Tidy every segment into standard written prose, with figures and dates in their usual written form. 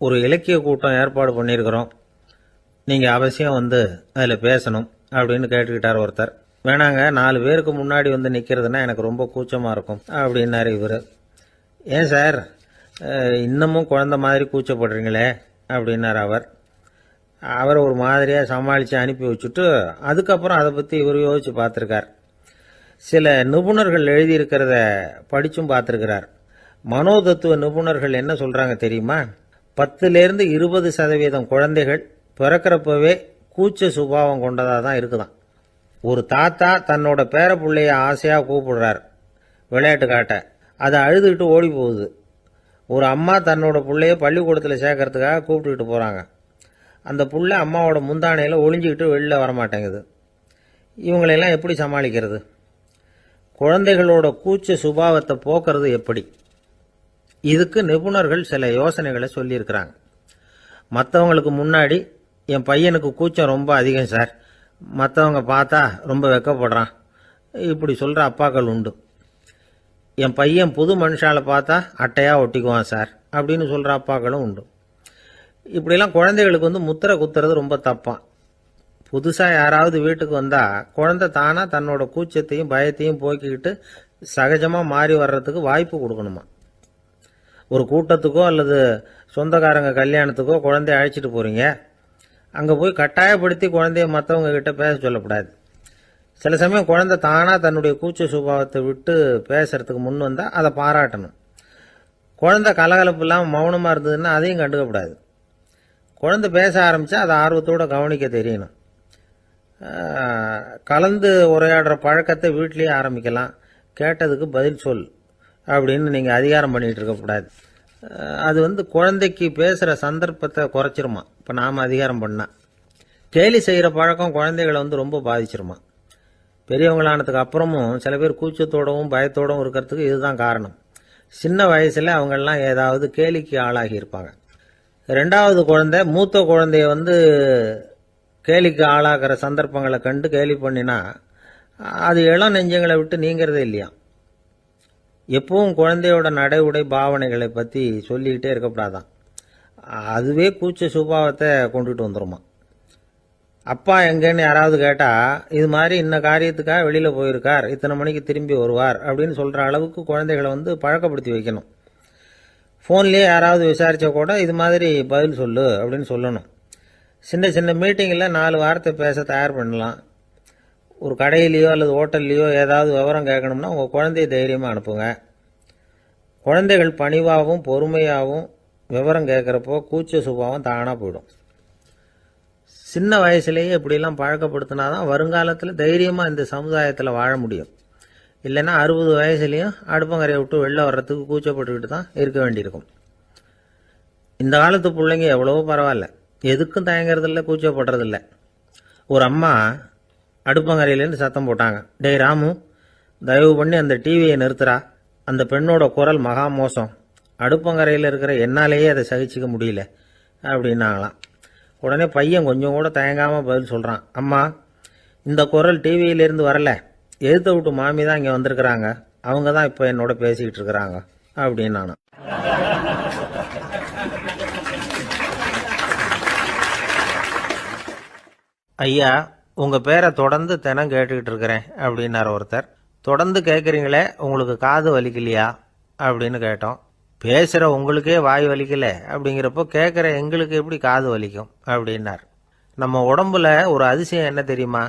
ஒரு இலக்கிய கூட்டம் ஏற்பாடு பண்ணியிருக்கிறோம், நீங்கள் அவசியம் வந்து அதில் பேசணும் அப்படின்னு கேட்டுக்கிட்டார் ஒருத்தர். வேணாங்க, 4 பேருக்கு முன்னாடி வந்து நிற்கிறதுனா எனக்கு ரொம்ப கூச்சமாக இருக்கும் அப்படின்னாரு இவர். ஏன் சார் இன்னமும் குழந்த மாதிரி கூச்சப்படுறீங்களே அப்படின்னார் அவர் ஒரு மாதிரியாக சமாளித்து அனுப்பி வச்சுட்டு அதுக்கப்புறம் அதை பற்றி இவர் யோசித்து பார்த்துருக்கார். சில நிபுணர்கள் எழுதியிருக்கிறத படித்தும் பார்த்துருக்கிறார். மனோதத்துவ நிபுணர்கள் என்ன சொல்கிறாங்க தெரியுமா? 10லேருந்து 20% குழந்தைகள் பிறக்கிறப்பவே கூச்ச சுபாவம் கொண்டதாக தான் இருக்குதான். ஒரு தாத்தா தன்னோட பேர பிள்ளைய ஆசையாக கூப்பிடுறார் விளையாட்டு காட்ட, அதை அழுதுகிட்டு ஓடி போகுது. ஒரு அம்மா தன்னோட பிள்ளைய பள்ளிக்கூடத்தில் சேர்க்கறதுக்காக கூப்பிட்டுக்கிட்டு போகிறாங்க. அந்த புள்ள அம்மாவோட முந்தானையில் ஒளிஞ்சிக்கிட்டு வெளில வரமாட்டேங்குது. இவங்களெல்லாம் எப்படி சமாளிக்கிறது? குழந்தைகளோட கூச்ச சுபாவத்தை போக்குறது எப்படி? இதுக்கு நிபுணர்கள் சில யோசனைகளை சொல்லியிருக்கிறாங்க. மற்றவங்களுக்கு முன்னாடி என் பையனுக்கு கூச்சம் ரொம்ப அதிகம் சார், மற்றவங்க பார்த்தா ரொம்ப வெக்கப்படுறான், இப்படி சொல்கிற அப்பாக்கள் உண்டு. என் பையன் புது மனுஷால பார்த்தா அட்டையாக ஒட்டிக்குவான் சார் அப்படின்னு சொல்கிற அப்பாக்களும் உண்டு. இப்படிலாம் குழந்தைகளுக்கு வந்து முத்திரை குத்துறது ரொம்ப தப்பான். புதுசாக யாராவது வீட்டுக்கு வந்தால் குழந்தை தானாக தன்னோட கூச்சத்தையும் பயத்தையும் போக்கிக்கிட்டு சகஜமாக மாறி வர்றதுக்கு வாய்ப்பு கொடுக்கணுமா. ஒரு கூட்டத்துக்கோ அல்லது சொந்தக்காரங்க கல்யாணத்துக்கோ குழந்தைய அழைச்சிட்டு போகிறீங்க, அங்கே போய் கட்டாயப்படுத்தி குழந்தைய மற்றவங்க கிட்ட பேச சொல்லக்கூடாது. சில சமயம் குழந்தை தானாக தன்னுடைய கூச்ச சுபாவத்தை விட்டு பேசுறதுக்கு முன் வந்தால் அதை பாராட்டணும். குழந்தை கலகலப்பு இல்லாமல் மௌனமாக இருந்ததுன்னா அதையும் கண்டுக்கக்கூடாது. குழந்தை பேச ஆரம்பித்தா அதை ஆர்வத்தோடு கவனிக்க தெரியணும். கலந்து உரையாடுற பழக்கத்தை வீட்லேயே ஆரம்பிக்கலாம். கேட்டதுக்கு பதில் சொல் அப்படின்னு நீங்கள் அதிகாரம் பண்ணிகிட்டு இருக்கக்கூடாது. அது வந்து குழந்தைக்கு பேசுகிற சந்தர்ப்பத்தை குறைச்சிருமா. இப்போ நாம் அதிகாரம் பண்ணால் கேலி செய்கிற பழக்கம் குழந்தைகளை வந்து ரொம்ப பாதிச்சிருமா. பெரியவங்களானதுக்கு அப்புறமும் சில பேர் கூச்சத்தோடவும் பயத்தோடவும் இருக்கிறதுக்கு இதுதான் காரணம். சின்ன வயசில் அவங்கெல்லாம் ஏதாவது கேலிக்கு ஆளாகி இருப்பாங்க. 2வது குழந்தை மூத்த குழந்தைய வந்து கேலிக்கு ஆளாகிற சந்தர்ப்பங்களை கண்டு கேலி பண்ணினா அது இளம் நெஞ்சங்களை விட்டு நீங்கிறதே இல்லையா. எப்பவும் குழந்தையோட நடை உடை பாவனைகளை பற்றி சொல்லிக்கிட்டே இருக்கக்கூடாதான். அதுவே கூச்ச சுபாவத்தை கொண்டுட்டு வந்துருமா. அப்பா எங்கேன்னு யாராவது கேட்டால் இது மாதிரி இன்ன காரியத்துக்காக வெளியில் போயிருக்கார், இத்தனை மணிக்கு திரும்பி வருவார் அப்படின்னு சொல்கிற அளவுக்கு குழந்தைகளை வந்து பழக்கப்படுத்தி வைக்கணும். ஃபோன்லேயே யாராவது விசாரித்தா கூட இது மாதிரி பதில் சொல்லு அப்படின்னு சொல்லணும். சின்ன சின்ன மீட்டிங்கில் 4 வார்த்தை பேச தயார் பண்ணலாம். ஒரு கடையிலையோ அல்லது ஹோட்டல்லையோ ஏதாவது விவரம் கேட்கணும்னா உங்கள் குழந்தைய தைரியமாக அனுப்புங்க. குழந்தைகள் பணிவாகவும் பொறுமையாகவும் விவரம் கேட்குறப்போ கூச்ச சுபாவம் தானாக போயிடும். சின்ன வயசுலேயே இப்படிலாம் பழக்கப்படுத்தினாதான் வருங்காலத்தில் தைரியமாக இந்த சமுதாயத்தில் வாழ முடியும். இல்லைன்னா 60 வயசுலேயும் அடுப்பங்கரையை விட்டு வெளில வர்றதுக்கு கூச்சப்பட்டுக்கிட்டு தான் இருக்க வேண்டியிருக்கும். இந்த காலத்து பிள்ளைங்க எவ்வளவோ பரவாயில்ல, எதுக்கும் தயங்குறதில்ல, கூச்சப்படுறதில்ல. ஒரு அம்மா அடுப்பங்கரையிலேருந்து சத்தம் போட்டாங்க, டேய் ராமு, தயவு பண்ணி அந்த டிவியை நிறுத்துறா, அந்த பெண்ணோட குரல் மகா மோசம், அடுப்பங்கரையில் இருக்கிற என்னாலேயே அதை சகிச்சிக்க முடியல அப்படின்னாங்களாம். உடனே பையன் கொஞ்சம் கூட தயங்காமல் பதில் சொல்கிறான், அம்மா, இந்த குரல் டிவியிலேருந்து வரல, எழுத்த விட்டு மாமி தான் இங்கே வந்திருக்கிறாங்க, அவங்க தான் இப்போ என்னோட பேசிக்கிட்டு இருக்கிறாங்க அப்படின்னு நான். ஐயா, உங்கள் பேரை தொடர்ந்து தினம் கேட்டுக்கிட்டு இருக்கிறேன் அப்படின்னார் ஒருத்தர். தொடர்ந்து கேட்குறீங்களே, உங்களுக்கு காது வலிக்கலையா அப்படின்னு கேட்டோம். பேசுகிற உங்களுக்கே வாய் வலிக்கல அப்படிங்கிறப்போ கேட்குற எங்களுக்கு எப்படி காது வலிக்கும் அப்படின்னார். நம்ம உடம்புல ஒரு அதிசயம் என்ன தெரியுமா?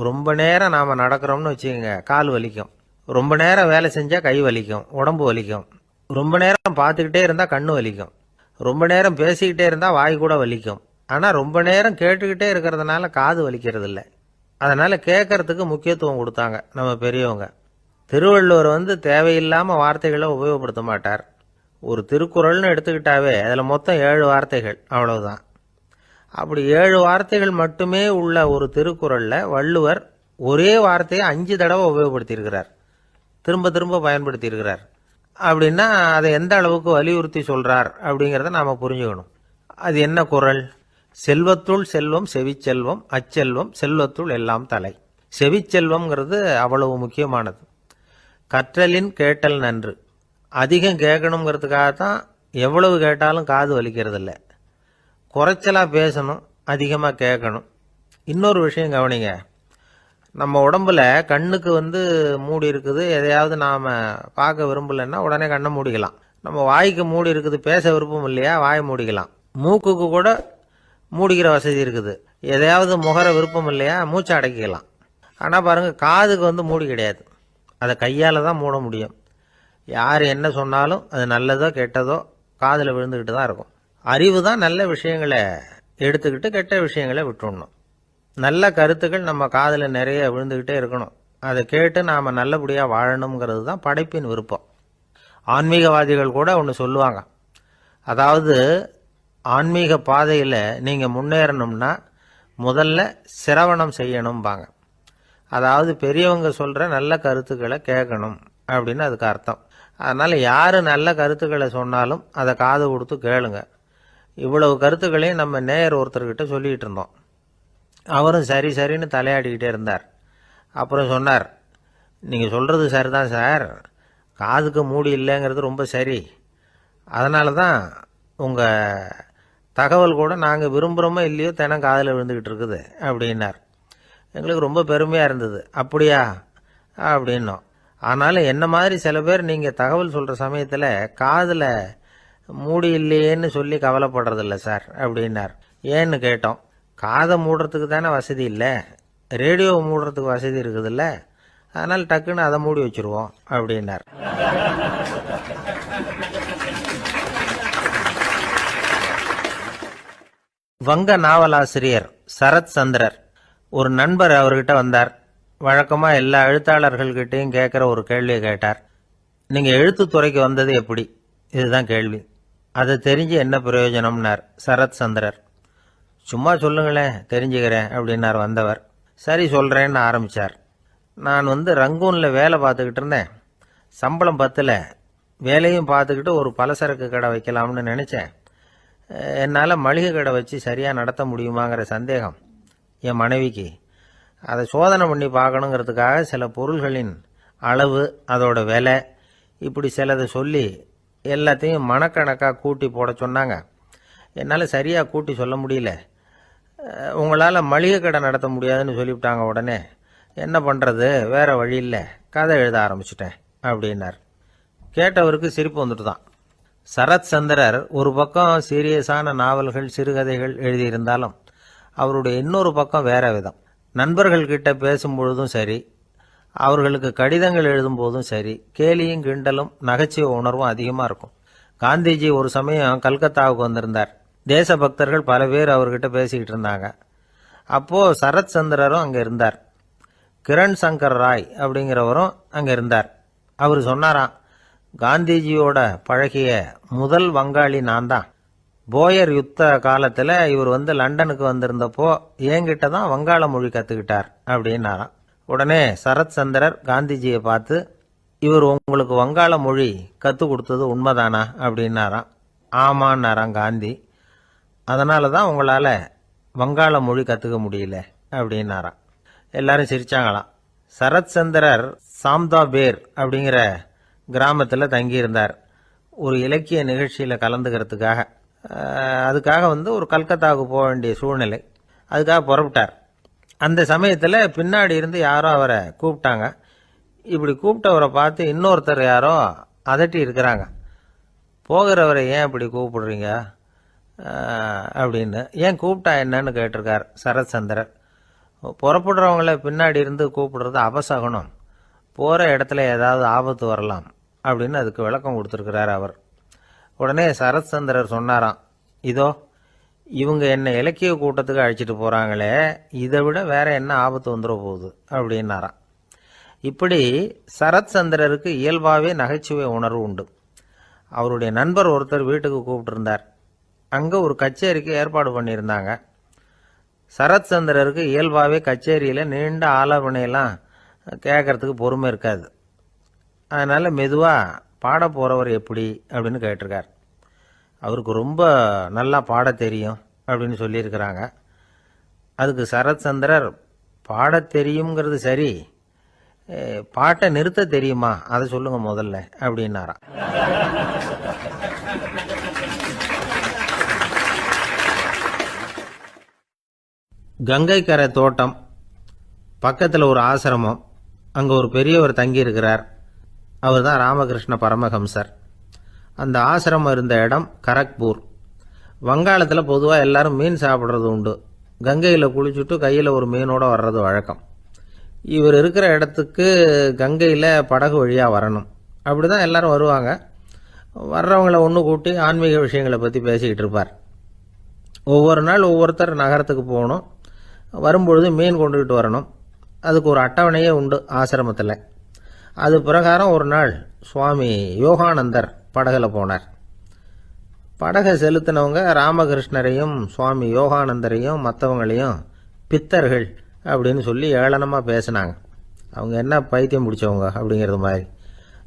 ரொம்ப நேரம் நாம் நடக்கிறோம்னு வச்சுக்கோங்க, கால் வலிக்கும். ரொம்ப நேரம் வேலை செஞ்சால் கை வலிக்கும், உடம்பு வலிக்கும். ரொம்ப நேரம் பார்த்துக்கிட்டே இருந்தால் கண்ணு வலிக்கும். ரொம்ப நேரம் பேசிக்கிட்டே இருந்தால் வாய் கூட வலிக்கும். ஆனால் ரொம்ப நேரம் கேட்டுக்கிட்டே இருக்கிறதுனால காது வலிக்கிறது இல்லை. அதனால் கேட்கறதுக்கு முக்கியத்துவம் கொடுத்தாங்க நம்ம பெரியவங்க. திருவள்ளுவர் வந்து தேவையில்லாமல் வார்த்தைகளை உபயோகப்படுத்த மாட்டார். ஒரு திருக்குறள்னு எடுத்துக்கிட்டாவே அதில் மொத்தம் 7 வார்த்தைகள், அவ்வளவுதான். அப்படி 7 வார்த்தைகள் மட்டுமே உள்ள ஒரு திருக்குறளில் வள்ளுவர் ஒரே வார்த்தையை 5 தடவை உபயோகப்படுத்தியிருக்கிறார், திரும்ப திரும்ப பயன்படுத்தியிருக்கிறார். அப்படின்னா அதை எந்த அளவுக்கு வலியுறுத்தி சொல்கிறார் அப்படிங்கிறத நாம் புரிஞ்சுக்கணும். அது என்ன குறள்? செல்வத்துள் செல்வம் செவிச்செல்வம், அச்செல்வம் செல்வத்துள் எல்லாம் தலை. செவிச்செல்வம்ங்கிறது அவ்வளவு முக்கியமானது. கற்றலின் கேட்டல் நன்று. அதிகம் கேட்கணுங்கிறதுக்காகத்தான் எவ்வளவு கேட்டாலும் காது வலிக்கிறது இல்லை. குறைச்சலாக பேசணும், அதிகமாக கேட்கணும். இன்னொரு விஷயம் கவனிங்க, நம்ம உடம்புல கண்ணுக்கு மூடி இருக்குது, எதையாவது நாம் பார்க்க விரும்பலைன்னா உடனே கண்ணை மூடிக்கலாம். நம்ம வாய்க்கு மூடி இருக்குது, பேச விருப்பம் இல்லையா, வாயை மூடிக்கலாம். மூக்குக்கு கூட மூடிக்கிற வசதி இருக்குது, எதையாவது முகர விருப்பம் இல்லையா, மூச்சை அடக்கிக்கலாம். ஆனால் பாருங்கள், காதுக்கு மூடி கிடையாது, அதை கையால் தான் மூட முடியும். யார் என்ன சொன்னாலும் அது நல்லதோ கெட்டதோ காதில் விழுந்துக்கிட்டு தான் இருக்கும். அறிவு தான் நல்ல விஷயங்களை எடுத்துக்கிட்டு கெட்ட விஷயங்களை விட்டுடணும். நல்ல கருத்துக்கள் நம்ம காதில் நிறைய விழுந்துக்கிட்டே இருக்கணும், அதை கேட்டு நாம் நல்லபடியாக வாழணுங்கிறது தான் படைப்பின் விருப்பம். ஆன்மீகவாதிகள் கூட ஒன்று சொல்லுவாங்க, அதாவது ஆன்மீக பாதையில் நீங்கள் முன்னேறணும்னா முதல்ல சிரவணம் செய்யணும்பாங்க. அதாவது பெரியவங்க சொல்கிற நல்ல கருத்துக்களை கேட்கணும் அப்படின்னு அதுக்கு அர்த்தம். அதனால் யார் நல்ல கருத்துக்களை சொன்னாலும் அதை காது கொடுத்து கேளுங்க. இவ்வளவு கருத்துக்களையும் நம்ம நேயர் ஒருத்தர்கிட்ட சொல்லிகிட்டு இருந்தோம். அவரும் சரி சரின்னு தலையாடிக்கிட்டே இருந்தார். அப்புறம் சொன்னார், நீங்கள் சொல்கிறது சரிதான் சார், காதுக்கு மூடி இல்லைங்கிறது ரொம்ப சரி, அதனால தான் உங்கள் தகவல் கூட நாங்கள் விரும்புகிறோமோ இல்லையோ தினம் காதில் விழுந்துக்கிட்டு இருக்குது அப்படின்னார். எங்களுக்கு ரொம்ப பெருமையாக இருந்தது. அப்படியா அப்படின்னோம். ஆனாலும் என்ன மாதிரி சில பேர் நீங்கள் தகவல் சொல்கிற சமயத்தில் காதில் மூடி இல்லையேன்னு சொல்லி கவலைப்படுறதில்ல சார் அப்படின்னார். ஏன்னு கேட்டோம். காதை மூடுறதுக்கு தானே வசதி இல்லை, ரேடியோவை மூடுறதுக்கு வசதி இருக்குதுல்ல, அதனால் டக்குன்னு அதை மூடி வச்சுருவோம் அப்படின்னார். வங்க நாவலாசிரியர் சரத் சந்திரர் ஒரு நண்பர் அவர்கிட்ட வந்தார். வழக்கமாக எல்லா எழுத்தாளர்கள்கிட்டையும் கேட்குற ஒரு கேள்வியை கேட்டார். நீங்கள் எழுத்துத்துறைக்கு வந்தது எப்படி, இதுதான் கேள்வி. அதை தெரிஞ்சு என்ன பிரயோஜனம்னார் சரத் சந்திரர். சும்மா சொல்லுங்களேன், தெரிஞ்சுக்கிறேன் அப்படின்னார் வந்தவர். சரி சொல்கிறேன்னு ஆரம்பித்தார். நான் ரங்கூனில் வேலை பார்த்துக்கிட்டு இருந்தேன். சம்பளம் பத்தில், வேலையும் பார்த்துக்கிட்டு ஒரு பலசரக்கு கடை வைக்கலாம்னு நினச்சேன். என்னால் மளிகை கடை வச்சு சரியாக நடத்த முடியுமாங்கிற சந்தேகம் என் மனைவிக்கு. அதை சோதனை பண்ணி பார்க்கணுங்கிறதுக்காக சில பொருள்களின் அளவு, அதோட விலை, இப்படி சிலதை சொல்லி எல்லாத்தையும் மனக்கணக்காக கூட்டி போட சொன்னாங்க. என்னால் சரியாக கூட்டி சொல்ல முடியல. உங்களால் மளிகை கடை நடத்த முடியாதுன்னு சொல்லிவிட்டாங்க. உடனே என்ன பண்ணுறது, வேறு வழி இல்லை, கதை எழுத ஆரம்பிச்சிட்டேன் அப்படின்னார். கேட்டவருக்கு சிரிப்பு வந்துட்டு தான். சரத் சந்திரர் ஒரு பக்கம் சீரியஸான நாவல்கள், சிறுகதைகள் எழுதியிருந்தாலும் அவருடைய இன்னொரு பக்கம் வேற விதம். நண்பர்கள்கிட்ட பேசும்பொழுதும் சரி, அவர்களுக்கு கடிதங்கள் எழுதும் போதும் சரி, கேலியும் கிண்டலும் நகைச்சுவை உணர்வும் அதிகமாக இருக்கும். காந்திஜி ஒரு சமயம் கல்கத்தாவுக்கு வந்திருந்தார். தேசபக்தர்கள் பல பேர் அவர்கிட்ட பேசிக்கிட்டு இருந்தாங்க. அப்போது சரத் சந்திரரும் அங்கே இருந்தார். கிரண் சங்கர் ராய் அப்படிங்கிறவரும் அங்கே இருந்தார். அவர் சொன்னாராம், காந்திஜியோட பழகிய முதல் வங்காளி நான் தான். போயர் யுத்த காலத்தில் இவர் லண்டனுக்கு வந்திருந்தப்போ என்கிட்ட தான் வங்காள மொழி கற்றுக்கிட்டார் அப்படின்னாராம். உடனே சரத் சந்திரர் காந்திஜியை பார்த்து, இவர் உங்களுக்கு வங்காள மொழி கற்றுக் கொடுத்தது உண்மைதானா அப்படின்னாராம். ஆமான்னாராம் காந்தி. அதனால தான் உங்களால் வங்காள மொழி கற்றுக்க முடியல அப்படின்னாராம். எல்லாரும் சிரிச்சாங்களாம். சரத் சந்திரர் சாம்தாபேர் அப்படிங்கிற கிராமத்தில் தங்கியிருந்தார் ஒரு இலக்கிய நிகழ்ச்சியில் கலந்துக்கிறதுக்காக. அதுக்காக ஒரு கல்கத்தாவுக்கு போக வேண்டிய சூழ்நிலை. அதுக்காக புறப்பட்டார். அந்த சமயத்தில் பின்னாடி இருந்து யாரோ அவரை கூப்பிட்டாங்க. இப்படி கூப்பிட்டவரை பார்த்து இன்னொருத்தர் யாரோ அதட்டி இருக்கிறாங்க. போகிறவரை ஏன் இப்படி கூப்பிடுறீங்க அப்படின்னு. ஏன் கூப்பிட்டா என்னன்னு கேட்டிருக்கார் சரத் சந்திரர். புறப்படுறவங்கள பின்னாடி இருந்து கூப்பிடுறது அபசகுனம், போகிற இடத்துல ஏதாவது ஆபத்து வரலாம் அப்படின்னு அதுக்கு விளக்கம் கொடுத்துருக்கிறார் அவர். உடனே சரத் சந்திரர் சொன்னாராம், இதோ இவங்க என்னை இலக்கிய கூட்டத்துக்கு அழைச்சிட்டு போகிறாங்களே, இதை விட வேற என்ன ஆபத்து வந்துட போகுது அப்படின்னாராம். இப்படி சரத் சந்திரருக்கு இயல்பாகவே நகைச்சுவை உணர்வு உண்டு. அவருடைய நண்பர் ஒருத்தர் வீட்டுக்கு கூப்பிட்டுருந்தார். அங்கே ஒரு கச்சேரிக்கு ஏற்பாடு பண்ணியிருந்தாங்க. சரத் சந்திரருக்கு இயல்பாகவே கச்சேரியில் நீண்ட ஆலாபனையெல்லாம் கேட்கறதுக்கு பொறுமை இருக்காது. அதனால் மெதுவாக பாட போகிறவர் எப்படி அப்படின்னு கேட்டிருக்கார். அவருக்கு ரொம்ப நல்லா பாட தெரியும் அப்படின்னு சொல்லியிருக்கிறாங்க. அதுக்கு சரத் சந்திரர், பாட தெரியுங்கிறது சரி, பாட்டை நிறுத்த தெரியுமா அதை சொல்லுங்க முதல்ல அப்படின்னாராம். கங்கை கரை தோட்டம், பக்கத்தில் ஒரு ஆசிரமம், அங்கே ஒரு பெரியவர் தங்கியிருக்கிறார். அவர் தான் ராமகிருஷ்ண பரமஹம்சர். அந்த ஆசிரமம் இருந்த இடம் கரக்பூர். வங்காளத்தில் பொதுவாக எல்லாரும் மீன் சாப்பிட்றது உண்டு. கங்கையில் குளிச்சுட்டு கையில் ஒரு மீனோடு வர்றது வழக்கம். இவர் இருக்கிற இடத்துக்கு கங்கையில் படகு வழியாக வரணும். அப்படி தான் எல்லோரும் வருவாங்க. வர்றவங்கள ஒன்று கூட்டி ஆன்மீக விஷயங்களை பற்றி பேசிக்கிட்டு இருப்பார். ஒவ்வொரு நாள் ஒவ்வொருத்தர் நகரத்துக்கு போகணும். வரும்பொழுது மீன் கொண்டுகிட்டு வரணும். அதுக்கு ஒரு அட்டவணையே உண்டு ஆசிரமத்தில். அது பிரகாரம் ஒரு நாள் சுவாமி யோகானந்தர் படகில் போனார். படகை செலுத்தினவங்க ராமகிருஷ்ணரையும் சுவாமி யோகானந்தரையும் மற்றவங்களையும் பித்தர்கள் அப்படின்னு சொல்லி ஏளனமாக பேசினாங்க. அவங்க என்ன பைத்தியம் பிடிச்சவங்க அப்படிங்கிறது மாதிரி.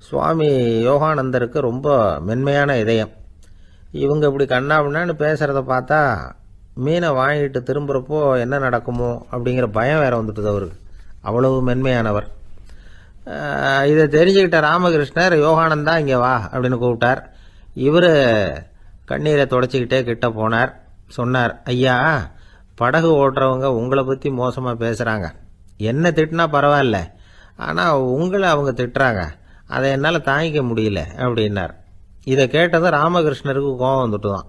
சுவாமி யோகானந்தருக்கு ரொம்ப மென்மையான இதயம். இவங்க இப்படி கண்ணாபின்னான்னு பேசுகிறத பார்த்தா மீனை வாங்கிட்டு திரும்புகிறப்போ என்ன நடக்குமோ அப்படிங்கிற பயம் வேறு வந்துட்டுது அவருக்கு. அவ்வளவு மென்மையானவர். இதை தெரிஞ்சுக்கிட்ட ராமகிருஷ்ணர் யோகானந்தா இங்கே வா அப்படின்னு கூப்பிட்டார். இவர் கண்ணீரை தொடச்சிக்கிட்டே கிட்ட போனார். சொன்னார், ஐயா, படகு ஓட்டுறவங்க உங்களை பற்றி மோசமாக பேசுகிறாங்க. என்ன திட்டினா பரவாயில்ல, ஆனால் உங்களை அவங்க திட்டுறாங்க. அதை என்னால் தாங்கிக்க முடியல அப்படின்னார். இதை கேட்டதும் ராமகிருஷ்ணருக்கு கோபம் வந்துட்டு தான்.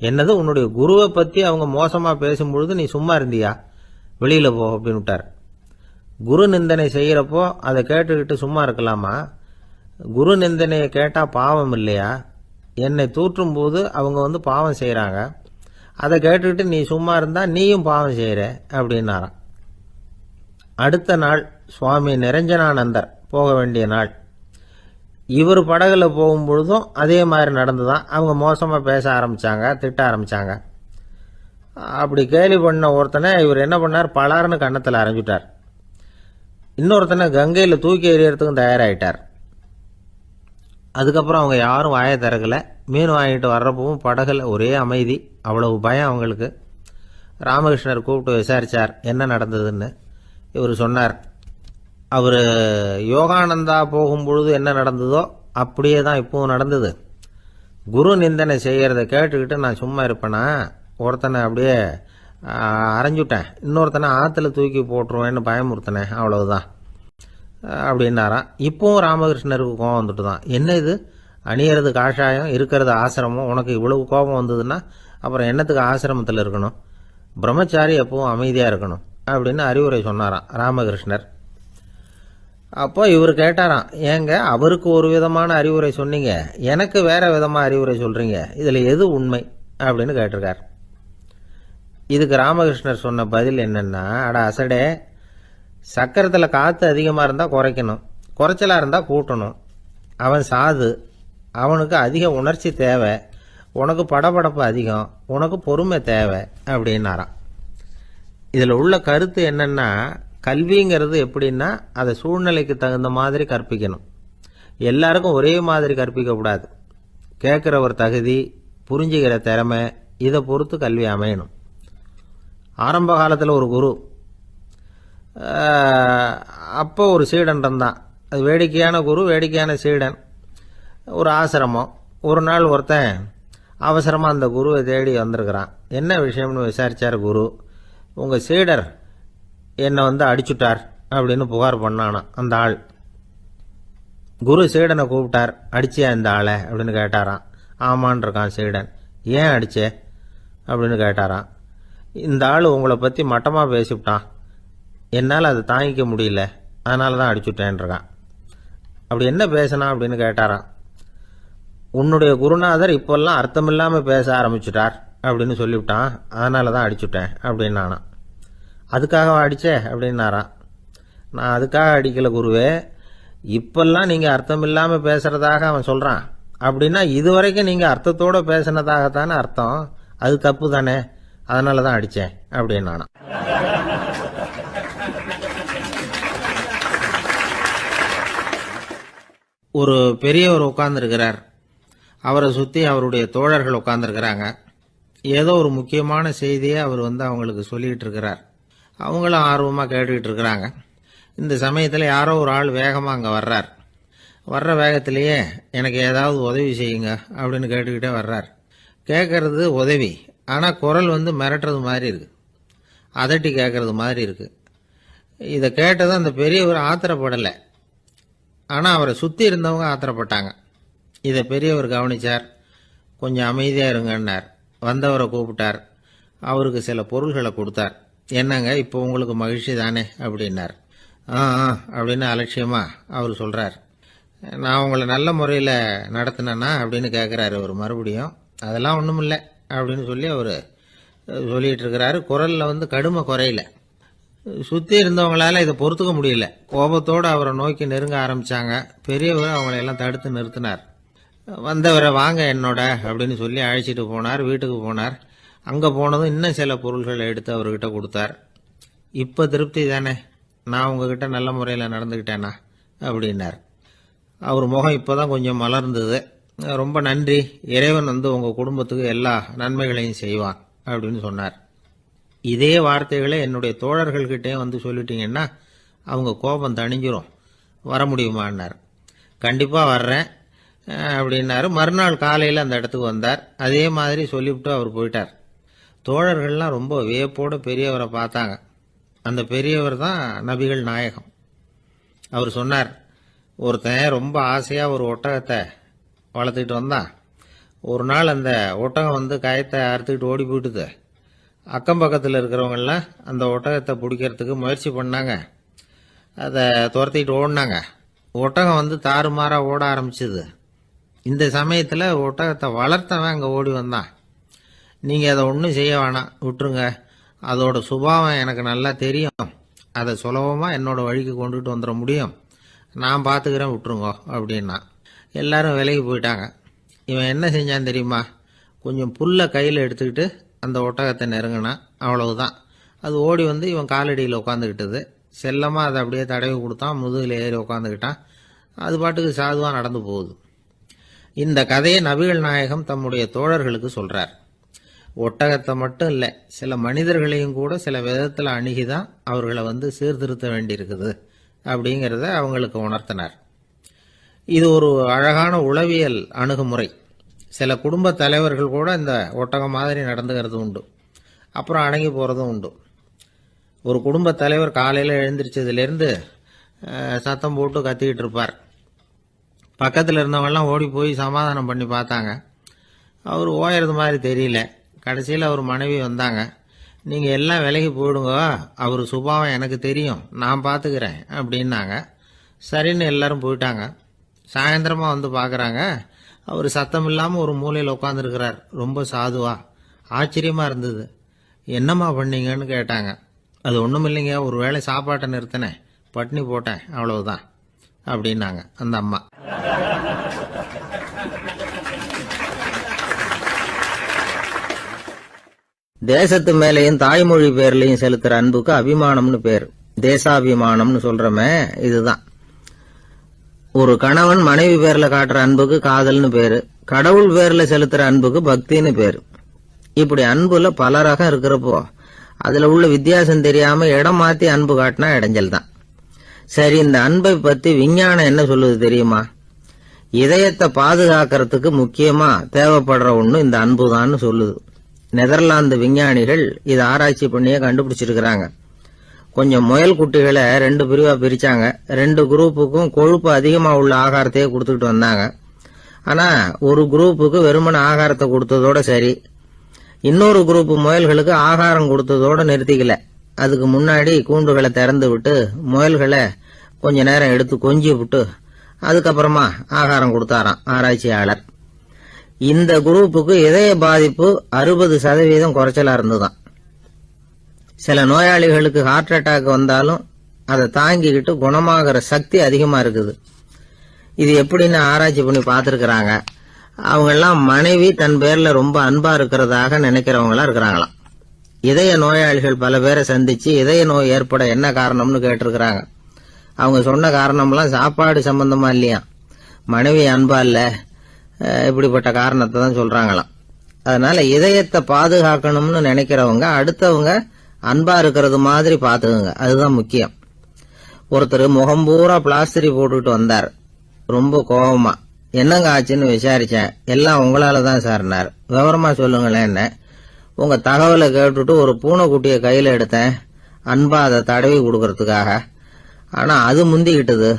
என்னது, உன்னுடைய குருவை பற்றி அவங்க மோசமாக பேசும்பொழுது நீ சும்மா இருந்தியா? வெளியில் போ அப்படின்னு விட்டார். குரு நிந்தனை செய்கிறப்போ அதை கேட்டுக்கிட்டு சும்மா இருக்கலாமா? குரு நிந்தனையை கேட்டால் பாவம் இல்லையா? என்னை தூற்றும் போது அவங்க பாவம் செய்கிறாங்க. அதை கேட்டுக்கிட்டு நீ சும்மா இருந்தால் நீயும் பாவம் செய்கிற அப்படின்னாராம். அடுத்த நாள் சுவாமி நிரஞ்சனானந்தர் போக வேண்டிய நாள். இவர் படகுல போகும்பொழுதும் அதே மாதிரி நடந்துதான். அவங்க மோசமாக பேச ஆரம்பித்தாங்க, திட்ட ஆரம்பித்தாங்க. அப்படி கேலி பண்ண ஒருத்தனை இவர் என்ன பண்ணார், பலார்னு கன்னத்தில் அரைஞ்சிட்டார். இன்னொருத்தனை கங்கையில் தூக்கி எறியறதுக்கும் தயாராகிட்டார். அதுக்கப்புறம் அவங்க யாரும் வாயை திறக்கலை. மீன் வாங்கிட்டு வர்றப்பவும் படகுல ஒரே அமைதி. அவ்வளவு பயம் அவங்களுக்கு. ராமகிருஷ்ணர் கூப்பிட்டு விசாரித்தார் என்ன நடந்ததுன்னு. இவர் சொன்னார், அவர் யோகானந்தா போகும்பொழுது என்ன நடந்ததோ அப்படியே தான் இப்பவும் நடந்தது. குரு நிந்தனை செய்கிறத கேட்டுக்கிட்டு நான் சும்மா இருப்பேனா? ஒருத்தனை அப்படியே அரைஞ்சுட்டேன், இன்னொருத்தனை ஆற்றுல தூக்கி போட்டுருவேன்னு பயமுறுத்தினேன், அவ்வளவுதான் அப்படின்னாராம். இப்போவும் ராமகிருஷ்ணருக்கு கோபம் வந்துட்டு தான். என்ன இது, அணியறது காஷாயம், இருக்கிறது ஆசிரமம், உனக்கு இவ்வளவு கோபம் வந்ததுன்னா அப்புறம் என்னத்துக்கு ஆசிரமத்தில் இருக்கணும்? பிரம்மச்சாரி எப்பவும் அமைதியாக இருக்கணும் அப்படின்னு அறிவுரை சொன்னாராம் ராமகிருஷ்ணர். அப்போ இவர் கேட்டாராம், ஏங்க அவருக்கு ஒரு விதமான அறிவுரை சொன்னீங்க, எனக்கு வேற விதமாக அறிவுரை சொல்கிறீங்க, இதில் எது உண்மை அப்படின்னு கேட்டிருக்கார். இதுக்கு ராமகிருஷ்ணர் சொன்ன பதில் என்னன்னா, அட அசடே, சக்கரத்தில் காற்று அதிகமாக இருந்தால் குறைக்கணும், குறைச்சலாக இருந்தால் கூட்டணும். அவன் சாது, அவனுக்கு அதிக உணர்ச்சி தேவை, உனக்கு படபடப்பு அதிகம், உனக்கு பொறுமை தேவை அப்படின்னாராம். இதில் உள்ள கருத்து என்னன்னா, கல்விங்கிறது எப்படின்னா அதை சூழ்நிலைக்கு தகுந்த மாதிரி கற்பிக்கணும். எல்லாருக்கும் ஒரே மாதிரி கற்பிக்கக்கூடாது. கேட்குறவர் தகுதி, புரிஞ்சுக்கிற திறமை, இதை பொறுத்து கல்வி அமையணும். ஆரம்ப காலத்தில் ஒரு குரு, அப்போ ஒரு சீடன் இருந்தான். அது வேடிக்கையான குரு, வேடிக்கையான சீடன். ஒரு ஆசிரமம். ஒரு நாள் ஒருத்தன் அவசரமாக அந்த குருவை தேடி வந்திருக்கிறான். என்ன விஷயம்னு விசாரித்தார் குரு. உங்கள் சீடர் என்னை அடிச்சுட்டார் அப்படின்னு புகார் பண்ணானான் அந்த ஆள். குரு சீடனை கூப்பிட்டார். அடிச்சியா இந்த ஆளை அப்படின்னு கேட்டாராம். ஆமான் இருக்கான் சீடன். ஏன் அடிச்சே அப்படின்னு கேட்டாராம். இந்த ஆள் உங்களை பற்றி மட்டமாக பேசிவிட்டான், என்னால் அதை தாங்கிக்க முடியல, அதனால தான் அடிச்சுட்டேன்ருக்கான். அப்படி என்ன பேசினா அப்படின்னு கேட்டாராம். உன்னுடைய குருநாதர் இப்போல்லாம் அர்த்தமில்லாமல் பேச ஆரம்பிச்சுட்டார் அப்படின்னு சொல்லிவிட்டான், அதனால தான் அடிச்சுட்டேன் அப்படின்னு நானான். அதுக்காக அடித்தே அப்படின்னாரான். நான் அதுக்காக அடிக்கலை குருவே, இப்பெல்லாம் நீங்கள் அர்த்தம் இல்லாமல் பேசுகிறதாக அவன் சொல்கிறான், அப்படின்னா இதுவரைக்கும் நீங்கள் அர்த்தத்தோடு பேசினதாகத்தானே அர்த்தம், அது தப்பு தானே, அதனால தான் அடித்தேன் அப்படின்னு நானான். ஒரு பெரியவர் உட்கார்ந்துருக்கிறார். அவரை சுற்றி அவருடைய தோழர்கள் உட்கார்ந்துருக்கிறாங்க. ஏதோ ஒரு முக்கியமான செய்தியை அவர் அவங்களுக்கு சொல்லிகிட்டு இருக்கிறார். அவங்களும் ஆர்வமாக கேட்டுக்கிட்டு இருக்கிறாங்க. இந்த சமயத்தில் யாரோ ஒரு ஆள் வேகமாக அங்கே வர்றார். வர்ற வேகத்திலேயே எனக்கு ஏதாவது உதவி செய்யுங்க அப்படின்னு கேட்டுக்கிட்டே வர்றார். கேட்கறது உதவி, ஆனால் குரல் மிரட்டுறது மாதிரி இருக்கு. அதட்டி கேட்கறது மாதிரி இருக்கு. இதை கேட்டதும் அந்த பெரியவர் ஆத்திரப்படலை. ஆனால் அவரை சுற்றி இருந்தவங்க ஆத்திரப்பட்டாங்க. இதை பெரியவர் கவனிச்சார். கொஞ்சம் அமைதியாக இருங்கன்னார். வந்தவரை கூப்பிட்டார். அவருக்கு சில பொருள்களை கொடுத்தார். என்னங்க இப்போ உங்களுக்கு மகிழ்ச்சி தானே அப்படின்னார். ஆ அப்படின்னு அலட்சியமாக அவர் சொல்கிறார். நான் உங்களை நல்ல முறையில் நடத்தினேன்னா அப்படின்னு கேட்குறாரு அவர் மறுபடியும். அதெல்லாம் ஒன்றும் இல்லை அப்படின்னு சொல்லி அவர் சொல்லிகிட்டு இருக்கிறாரு. குரலில் கடுமை குறையில. சுற்றி இருந்தவங்களால இதை பொறுத்துக்க முடியல. கோபத்தோடு அவரை நோக்கி நெருங்க ஆரம்பித்தாங்க. பெரியவர் அவங்களையெல்லாம் தடுத்து நிறுத்தினார். வந்தவரை வாங்க என்னோட அப்படின்னு சொல்லி அழைச்சிட்டு போனார். வீட்டுக்கு போனார். அங்கே போனதும் இன்னும் சில பொருள்களை எடுத்து அவர்கிட்ட கொடுத்தார். இப்போ திருப்தி தானே, நான் உங்ககிட்ட நல்ல முறையில் நடந்துக்கிட்டேனா அப்படின்னார். அவர் முகம் இப்போ தான் கொஞ்சம் மலர்ந்தது. ரொம்ப நன்றி, இறைவன் உங்கள் குடும்பத்துக்கு எல்லா நன்மைகளையும் செய்வான் அப்படின்னு சொன்னார். இதே வார்த்தைகளை என்னுடைய தோழர்கள்கிட்டே சொல்லிட்டீங்கன்னா அவங்க கோபம் தணிஞ்சிரும். வர முடியுமான்னார். கண்டிப்பாக வர்றேன் அப்படின்னாரு. மறுநாள் காலையில் அந்த இடத்துக்கு வந்தார். அதே மாதிரி சொல்லிவிட்டு அவர் போயிட்டார். தோழர்கள்லாம் ரொம்ப வியப்போடு பெரியவரை பார்த்தாங்க. அந்த பெரியவர் தான் நபிகள் நாயகம். அவர் சொன்னார், ஒருத்தன் ரொம்ப ஆசையாக ஒரு ஒட்டகத்தை வளர்த்துக்கிட்டு வந்தான். ஒரு நாள் அந்த ஒட்டகம் கயத்தை அறுத்துக்கிட்டு ஓடி போயிட்டுது. அக்கம் பக்கத்தில் இருக்கிறவங்கெல்லாம் அந்த ஒட்டகத்தை பிடிக்கிறதுக்கு முயற்சி பண்ணாங்க. அதை துரத்திக்கிட்டு ஓடினாங்க. ஒட்டகம் தாறுமாறாக ஓட ஆரம்பிச்சுது. இந்த சமயத்தில் ஒட்டகத்தை வளர்த்தவன் அங்கே ஓடி வந்தான். நீங்கள் அதை ஒன்றும் செய்ய வேணாம், விட்டுருங்க. அதோட சுபாவம் எனக்கு நல்லா தெரியும். அதை சுலபமாக என்னோட வழிக்கு கொண்டுட்டு வந்துட முடியும். நான் பார்த்துக்கிறேன், விட்டுருங்கோ அப்படின்னா. எல்லாரும் விலைக்கு போயிட்டாங்க. இவன் என்ன செஞ்சான் தெரியுமா? கொஞ்சம் புல்லை கையில் எடுத்துக்கிட்டு அந்த ஒட்டகத்தை நெருங்கினான். அவ்வளவுதான். அது ஓடி இவன் காலடியில் உட்காந்துக்கிட்டது. செல்லமாக அதை அப்படியே தடவி கொடுத்தான். முதுகில் ஏறி உட்காந்துக்கிட்டான். அது பாட்டுக்கு சாதுவாக நடந்து போகுது. இந்த கதையை நபிகள் நாயகம் தம்முடைய தோழர்களுக்கு சொல்கிறார். ஒட்டகத்தை மட்டும் இல்லை, சில மனிதர்களையும் கூட சில விதத்தில் அணுகிதான் அவர்களை சீர்திருத்த வேண்டியிருக்குது அப்படிங்கிறத அவங்களுக்கு உணர்த்தினார். இது ஒரு அழகான உளவியல் அணுகுமுறை. சில குடும்ப தலைவர்கள் கூட இந்த ஒட்டகம் மாதிரி நடந்துக்கிறது உண்டு. அப்புறம் அடங்கி போகிறதும் உண்டு. ஒரு குடும்ப தலைவர் காலையில் எழுந்திரிச்சதுலேருந்து சத்தம் போட்டு கத்திக்கிட்டு இருப்பார். பக்கத்தில் இருந்தவங்கெல்லாம் ஓடி போய் சமாதானம் பண்ணி பார்த்தாங்க. அவர் ஓயறது மாதிரி தெரியல. கடைசியில் அவர் மனைவி வந்தாங்க. நீங்கள் எல்லாம் விலகி போயிடுங்க, அவர் சுபாவம் எனக்கு தெரியும், நான் பார்த்துக்கிறேன் அப்படின்னாங்க. சரின்னு எல்லாரும் போயிட்டாங்க. சாயந்தரமாக பார்க்குறாங்க, அவர் சத்தம் இல்லாமல் ஒரு மூலையில் உட்காந்துருக்கிறார். ரொம்ப சாதுவா. ஆச்சரியமாக இருந்தது. என்னம்மா பண்ணீங்கன்னு கேட்டாங்க. அது ஒன்றும் இல்லைங்க, ஒரு வேளை சாப்பாட்டை நிறுத்தினேன், பட்னி போட்டேன், அவ்வளவுதான் அப்படின்னாங்க அந்த அம்மா. தேசத்து மேலையும் தாய்மொழி பேர்லையும் செலுத்துற அன்புக்கு அபிமானம்னு பேர். தேசாபிமானம்னு சொல்றமே இதுதான். ஒரு கணவன் மனைவி பேர்ல காட்டுற அன்புக்கு காதல்னு பேரு. கடவுள் பேர்ல செலுத்துற அன்புக்கு பக்தின்னு பேரு. இப்படி அன்புல பல ரகம் இருக்கிறப்போ அதுல உள்ள வித்தியாசம் தெரியாம இடம் மாத்தி அன்பு காட்டினா இடைஞ்சல் தான். சரி, இந்த அன்பை பத்தி விஞ்ஞானம் என்ன சொல்லுது தெரியுமா? இதயத்தை பாதுகாக்கிறதுக்கு முக்கியமா தேவைப்படுற ஒண்ணு இந்த அன்புதான்னு சொல்லுது. நெதர்லாந்து விஞ்ஞானிகள் இதை ஆராய்ச்சி பண்ணியே கண்டுபிடிச்சிருக்கிறாங்க. கொஞ்சம் முயல் குட்டிகளை 2 பிரிவா பிரிச்சாங்க. 2 குரூப்புக்கும் கொழுப்பு அதிகமா உள்ள ஆகாரத்தையே கொடுத்துக்கிட்டு வந்தாங்க. ஆனா ஒரு குரூப்புக்கு வெறுமன ஆகாரத்தை கொடுத்ததோட சரி, இன்னொரு குரூப் முயல்களுக்கு ஆகாரம் கொடுத்ததோட நிறுத்திக்கல. அதுக்கு முன்னாடி கூண்டுகளை திறந்து விட்டு முயல்களை கொஞ்ச நேரம் எடுத்து கொஞ்சி விட்டு அதுக்கப்புறமா ஆகாரம் கொடுத்தாராம் ஆராய்ச்சியாளர். இந்த குரூப்புக்கு இதய பாதிப்பு 60% குறைச்சலா இருந்துதான். சில நோயாளிகளுக்கு ஹார்ட் அட்டாக் வந்தாலும் அதை தாங்கிக்கிட்டு குணமாகிற சக்தி அதிகமா இருக்குது. இது எப்படின்னு ஆராய்ச்சி பண்ணி பார்த்திருக்கிறாங்க. அவங்க எல்லாம் மனைவி தன் பேர்ல ரொம்ப அன்பா இருக்கிறதாக நினைக்கிறவங்களா இருக்கிறாங்களாம். இதய நோயாளிகள் பல பேரை சந்திச்சு இதய நோய் ஏற்பட என்ன காரணம்னு கேட்டிருக்கிறாங்க. அவங்க சொன்ன காரணம்லாம் சாப்பாடு சம்பந்தமா இல்லையா, மனைவி அன்பா இல்ல, இப்படிப்பட்ட காரணத்தை தான் சொல்றாங்களாம். அதனால இதயத்தை பாதுகாக்கணும்னு நினைக்கிறவங்க அடுத்தவங்க அன்பா இருக்கிறது மாதிரி பாத்துக்குங்க, அதுதான் முக்கியம். ஒருத்தர் முகம் பூரா பிளாஸ்டரி போட்டுக்கிட்டு வந்தார். ரொம்ப கோபமா, என்னங்க ஆச்சுன்னு விசாரிச்சேன். எல்லாம் உங்களால தான் சார்னார். விவரமா சொல்லுங்களேன். என்ன, உங்க தகவலை கேட்டுட்டு ஒரு பூனைக்குட்டியை கையில எடுத்தேன், அன்பா அதை தடவி கொடுக்கறதுக்காக. ஆனா அது முந்திக்கிட்டது,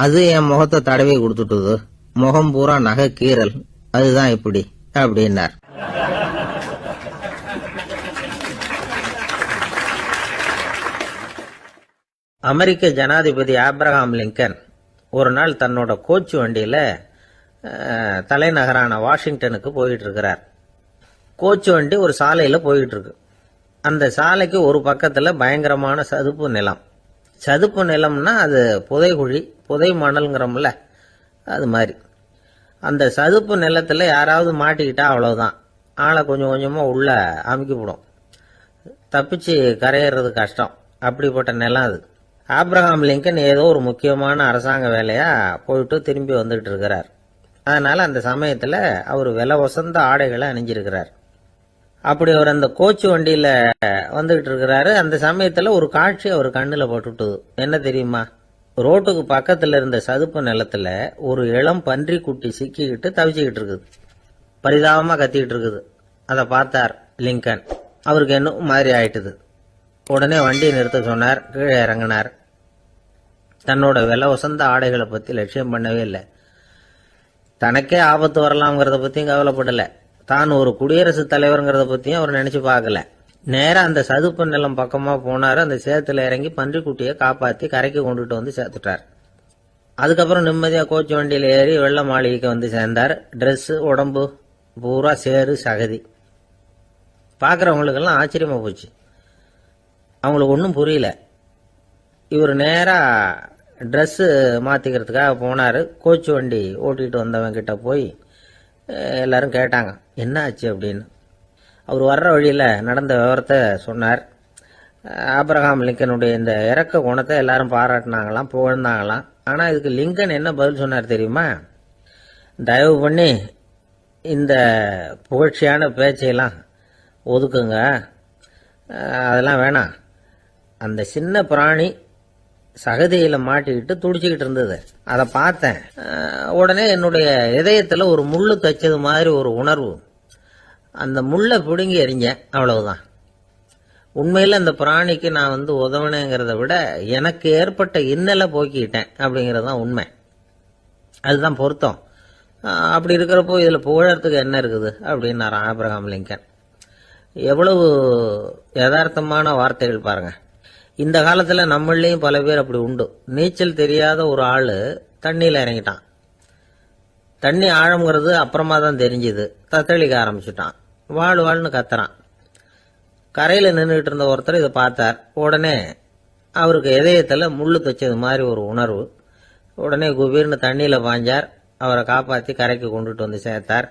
அது என் முகத்தை தடவி கொடுத்துட்டுது. முகம் பூரா நகை கீறல். அதுதான் இப்படி அப்படின்னார். அமெரிக்க ஜனாதிபதி ஆப்ரஹாம் லிங்கன் ஒரு நாள் தன்னோட கோச்சு வண்டியில தலைநகரான வாஷிங்டனுக்கு போயிட்டு இருக்கிறார். கோச்சு வண்டி ஒரு சாலையில போயிட்டு இருக்கு. அந்த சாலைக்கு ஒரு பக்கத்துல பயங்கரமான சதுப்பு நிலம். சதுப்பு நிலம்னா அது புதைகுழி, புதை மணல்ங்கிறோம்ல, அது மாதிரி. அந்த சதுப்பு நிலத்துல யாராவது மாட்டிக்கிட்டா அவ்வளவுதான், ஆளை கொஞ்சம் கொஞ்சமா உள்ள அமுக்கிவிடும். தப்பிச்சு கரையேறது கஷ்டம். அப்படிப்பட்ட நிலம் அது. ஆப்ரஹாம் லிங்கன் ஏதோ ஒரு முக்கியமான அரசாங்க வேலையா போயிட்டு திரும்பி வந்துகிட்டு இருக்கிறார். அதனால அந்த சமயத்துல அவர் விலை வசந்த ஆடைகளை அணிஞ்சிருக்கிறார். அப்படி அவர் அந்த கோச்சு வண்டியில வந்துகிட்டு இருக்கிறாரு. அந்த சமயத்துல ஒரு காட்சி அவர் கண்ணுல பட்டுட்டுது. என்ன தெரியுமா? ரோட்டுக்கு பக்கத்துல இருந்த சதுப்பு நிலத்துல ஒரு இளம் பன்றி குட்டி சிக்கிக்கிட்டு தவிச்சுக்கிட்டு இருக்குது. பரிதாபமா கத்திக்கிட்டு இருக்குது. அதை பார்த்தார் லிங்கன். அவருக்கு என்ன மாதிரி ஆயிட்டுது. உடனே வண்டியை நிறுத்த சொன்னார். கீழே இறங்கினார். தன்னோட விலை வசந்த ஆடைகளை பத்தி லட்சியம் பண்ணவே இல்லை. தனக்கே ஆபத்து வரலாம்ங்கிறத பத்தியும் கவலைப்படல. தான் ஒரு குடியரசுத் தலைவருங்கிறத பத்தியும் அவர் நினைச்சு பார்க்கல. நேரா அந்த சதுப்பு நிலம் பக்கமா போனாரு. அந்த சேத்துல இறங்கி பன்றிக்குட்டியை காப்பாத்தி கரைக்கு கொண்டுட்டு வந்து சேர்த்துட்டார். அதுக்கப்புறம் நிம்மதியா கோச்சு வண்டியில ஏறி வெள்ள மாளிகைக்கு வந்து சேர்ந்தார். ட்ரெஸ், உடம்பு பூரா சேரு சகதி. பாக்குறவங்களுக்கெல்லாம் ஆச்சரியமா போச்சு. அவங்களுக்கு ஒன்றும் புரியல. இவர் நேரா ட்ரெஸ்ஸு மாத்திக்கிறதுக்காக போனாரு. கோச்சு வண்டி ஓட்டிட்டு வந்தவன் கிட்ட போய் எல்லாரும் கேட்டாங்க என்ன ஆச்சு அப்படின்னு. அவர் வர்ற வழியில நடந்த விவரத்தை சொன்னார். ஆப்ரஹாம் லிங்கனுடைய இந்த இறக்க குணத்தை எல்லாரும் பாராட்டினாங்களாம், புகழ்ந்தாங்களாம். ஆனா இதுக்கு லிங்கன் என்ன பதில் சொன்னார் தெரியுமா? தயவு பண்ணி இந்த புகழ்ச்சியான பேச்சையெல்லாம் ஒதுக்குங்க, அதெல்லாம் வேணாம். அந்த சின்ன பிராணி சகதியில மாட்டிக்கிட்டு துடிச்சுக்கிட்டு இருந்தது, அதை பார்த்தேன். உடனே என்னுடைய இதயத்துல ஒரு முள்ளு தைச்சது மாதிரி ஒரு உணர்வு. அந்த முள்ளை பிடுங்கி எறிஞ்சேன், அவ்வளவுதான். உண்மையில அந்த பிராணிக்கு நான் உதவினேங்கிறத விட எனக்கு ஏற்பட்ட இன்னலை போக்கிட்டேன் அப்படிங்கிறது தான் உண்மை. அதுதான் பொருத்தம். அப்படி இருக்கிறப்போ இதுல புகழறதுக்கு என்ன இருக்குது அப்படின்னாரு ஆப்ரஹாம் லிங்கன். எவ்வளவு யதார்த்தமான வார்த்தைகள் பாருங்க. இந்த காலத்துல நம்மளையும் பல பேர் அப்படி உண்டு. நீச்சல் தெரியாத ஒரு ஆளு தண்ணியில இறங்கிட்டான். தண்ணி ஆழம்ங்கிறது அப்புறமா தான் தெரிஞ்சுது. தத்தளிக்க ஆரம்பிச்சுட்டான். வாழ் வாழ்னு கத்துறான். கரையில நின்றுகிட்டு இருந்த ஒருத்தர் இதை பார்த்தார். உடனே அவருக்கு இதயத்துல முள்ளு தைச்சது மாதிரி ஒரு உணர்வு. உடனே குபீர்னு தண்ணியில பாஞ்சார். அவரை காப்பாத்தி கரைக்கு கொண்டுட்டு வந்து சேர்த்தார்.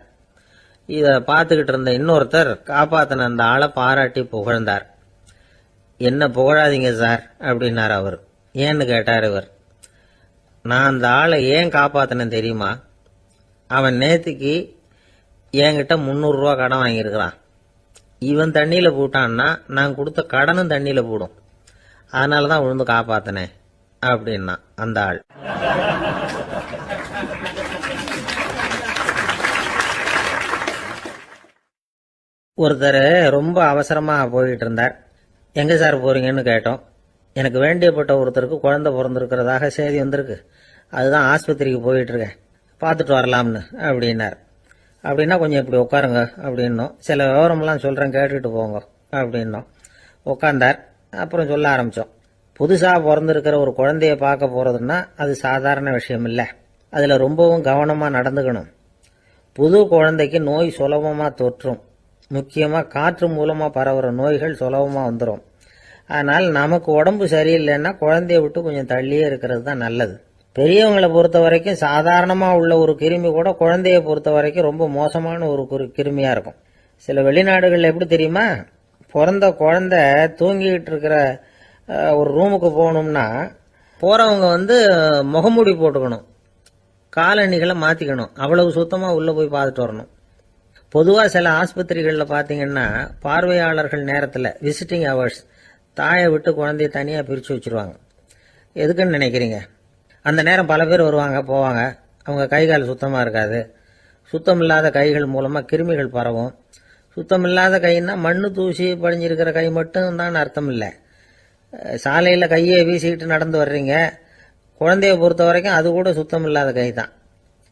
இதை பார்த்துக்கிட்டு இருந்த இன்னொருத்தர் காப்பாத்தின அந்த ஆளை பாராட்டி புகழ்ந்தார். என்ன புகழாதீங்க சார் அப்படின்னார் அவர். ஏன்னு கேட்டார் இவர். நான் அந்த ஆளை ஏன் காப்பாத்தினேன் தெரியுமா? அவன் நேத்துக்கு என்கிட்ட 300 ரூபா கடன் வாங்கியிருக்கிறான். இவன் தண்ணியில போட்டான்னா நான் கொடுத்த கடனும் தண்ணியில போடும். அதனாலதான் விழுந்து காப்பாத்தினேன் அப்படின்னா அந்த ஆள். ஒருத்தர் ரொம்ப அவசரமா போயிட்டு இருந்தார். எங்க சார் போறீங்கன்னு கேட்டோம். எனக்கு வேண்டியப்பட்ட ஒருத்தருக்கு குழந்தை பிறந்திருக்கிறதாக செய்தி வந்திருக்கு, அதுதான் ஆஸ்பத்திரிக்கு போயிட்டு இருக்கேன், பார்த்துட்டு வரலாம்னு அப்படின்னார். அப்படின்னா கொஞ்சம் இப்படி உட்காருங்க அப்படின்னோம். சில விவரம்லாம் சொல்றேன், கேட்டுட்டு போங்க அப்படின்னோம். உட்கார்ந்தார். அப்புறம் சொல்ல ஆரம்பிச்சோம். புதுசா பிறந்திருக்கிற ஒரு குழந்தைய பார்க்க போறதுன்னா அது சாதாரண விஷயம் இல்லை. அதுல ரொம்பவும் கவனமா நடந்துக்கணும். புது குழந்தைக்கு நோய் சுலபமா தொற்றும். முக்கியமா காற்று மூலமா பரவுற நோய்கள் சுலபமா வந்துடும். அதனால் நமக்கு உடம்பு சரியில்லைன்னா குழந்தைய விட்டு கொஞ்சம் தள்ளியே இருக்கிறது தான் நல்லது. பெரியவங்களை பொறுத்த வரைக்கும் சாதாரணமா உள்ள ஒரு கிருமி கூட குழந்தைய பொறுத்த வரைக்கும் ரொம்ப மோசமான ஒரு கிருமியா இருக்கும். சில வெளிநாடுகள்ல எப்படி தெரியுமா? பிறந்த குழந்தை தூங்கிட்டு இருக்கிற ஒரு ரூமுக்கு போகணும்னா போறவங்க முகமூடி போட்டுக்கணும், காலணிகளை மாத்திக்கணும், அவ்வளவு சுத்தமா உள்ள போய் பார்த்துட்டு வரணும். பொதுவா சில ஆஸ்பத்திரிகள்ல பாத்தீங்கன்னா பார்வையாளர்கள் நேரத்துல விசிட்டிங் ஹவர்ஸ் தாயை விட்டு குழந்தைய தனியா பிரிச்சு வச்சிருவாங்க. எதுக்குன்னு நினைக்கிறீங்க? அந்த நேரம் பல பேர் வருவாங்க போவாங்க. அவங்க கை கால் சுத்தமா இருக்காது. சுத்தம் இல்லாத கைகள் மூலமா கிருமிகள் பரவும். சுத்தமில்லாத கைன்னா மண்ணு தூசி படிஞ்சிருக்கிற கை மட்டும் தான் அர்த்தம் இல்லை. சாலையில் கையை வீசிக்கிட்டு நடந்து வர்றீங்க, குழந்தைய பொறுத்த வரைக்கும் அது கூட சுத்தம் இல்லாத கை தான்.